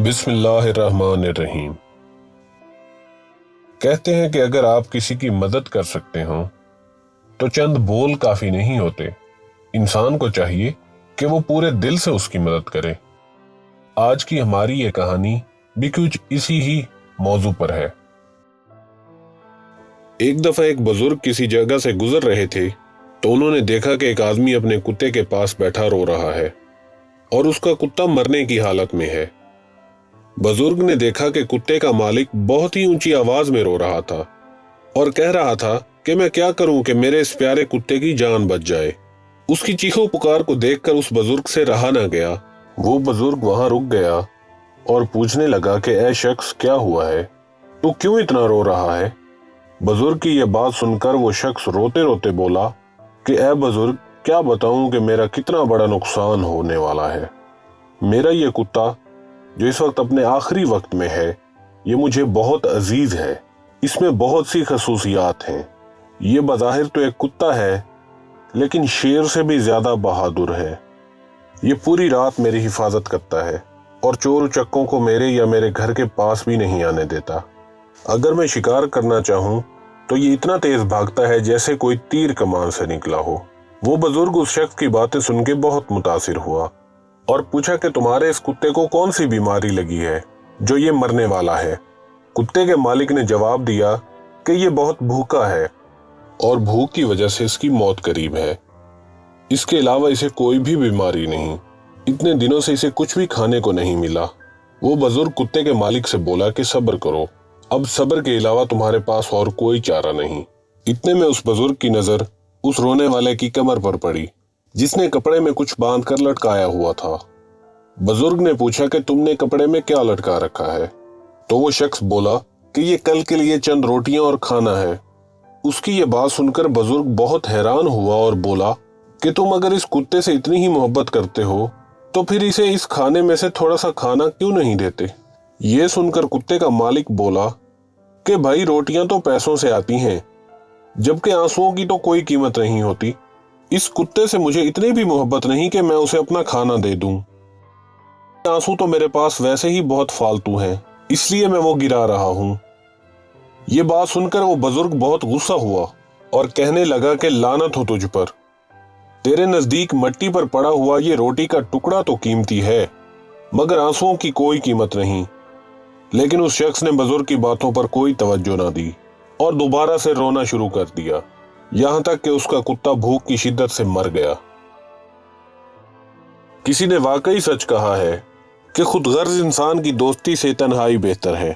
بسم اللہ الرحمن الرحیم۔ کہتے ہیں کہ اگر آپ کسی کی مدد کر سکتے ہوں تو چند بول کافی نہیں ہوتے، انسان کو چاہیے کہ وہ پورے دل سے اس کی مدد کرے۔ آج کی ہماری یہ کہانی بھی کچھ اسی ہی موضوع پر ہے۔ ایک دفعہ ایک بزرگ کسی جگہ سے گزر رہے تھے تو انہوں نے دیکھا کہ ایک آدمی اپنے کتے کے پاس بیٹھا رو رہا ہے اور اس کا کتا مرنے کی حالت میں ہے۔ بزرگ نے دیکھا کہ کتے کا مالک بہت ہی اونچی آواز میں رو رہا تھا اور کہہ رہا تھا کہ میں کیا کروں کہ میرے اس پیارے کتے کی جان بچ جائے۔ اس کی چیخو پکار کو دیکھ کر اس بزرگ سے رہا نہ گیا۔ وہ بزرگ وہاں رک گیا اور پوچھنے لگا کہ اے شخص، کیا ہوا ہے؟ تو کیوں اتنا رو رہا ہے؟ بزرگ کی یہ بات سن کر وہ شخص روتے روتے بولا کہ اے بزرگ، کیا بتاؤں کہ میرا کتنا بڑا نقصان ہونے والا ہے۔ میرا یہ کتا جو اس وقت اپنے آخری وقت میں ہے، یہ مجھے بہت عزیز ہے۔ اس میں بہت سی خصوصیات ہیں۔ یہ بظاہر تو ایک کتا ہے لیکن شیر سے بھی زیادہ بہادر ہے۔ یہ پوری رات میری حفاظت کرتا ہے اور چور اچکوں کو میرے یا میرے گھر کے پاس بھی نہیں آنے دیتا۔ اگر میں شکار کرنا چاہوں تو یہ اتنا تیز بھاگتا ہے جیسے کوئی تیر کمان سے نکلا ہو۔ وہ بزرگ اس شخص کی باتیں سن کے بہت متاثر ہوا اور پوچھا کہ تمہارے اس کتے کو کون سی بیماری لگی ہے جو یہ مرنے والا ہے؟ کتے کے مالک نے جواب دیا کہ یہ بہت بھوکا ہے اور بھوک کی وجہ سے اس کی موت قریب ہے۔ اس کے علاوہ اسے کوئی بھی بیماری نہیں۔ اتنے دنوں سے اسے کچھ بھی کھانے کو نہیں ملا۔ وہ بزرگ کتے کے مالک سے بولا کہ صبر کرو، اب صبر کے علاوہ تمہارے پاس اور کوئی چارہ نہیں۔ اتنے میں اس بزرگ کی نظر اس رونے والے کی کمر پر پڑی جس نے کپڑے میں کچھ باندھ کر لٹکایا ہوا تھا۔ بزرگ نے پوچھا کہ تم نے کپڑے میں کیا لٹکا رکھا ہے؟ تو وہ شخص بولا کہ یہ کل کے لیے چند روٹیاں اور کھانا ہے۔ اس کی یہ بات سن کر بزرگ بہت حیران ہوا اور بولا کہ تم اگر اس کتے سے اتنی ہی محبت کرتے ہو تو پھر اسے اس کھانے میں سے تھوڑا سا کھانا کیوں نہیں دیتے؟ یہ سن کر کتے کا مالک بولا کہ بھائی، روٹیاں تو پیسوں سے آتی ہیں جبکہ آنسوؤں کی تو کوئی قیمت نہیں ہوتی۔ اس کتے سے مجھے اتنی بھی محبت نہیں کہ میں اسے اپنا کھانا دے دوں۔ آنسو تو میرے پاس ویسے ہی بہت فالتو ہیں، اس لیے میں وہ گرا رہا ہوں۔ یہ بات سن کر وہ بزرگ بہت غصہ ہوا اور کہنے لگا کہ لعنت ہو تجھ پر، تیرے نزدیک مٹی پر پڑا ہوا یہ روٹی کا ٹکڑا تو قیمتی ہے مگر آنسوؤں کی کوئی قیمت نہیں۔ لیکن اس شخص نے بزرگ کی باتوں پر کوئی توجہ نہ دی اور دوبارہ سے رونا شروع کر دیا، یہاں تک کہ اس کا کتا بھوک کی شدت سے مر گیا۔ کسی نے واقعی سچ کہا ہے کہ خود غرض انسان کی دوستی سے تنہائی بہتر ہے۔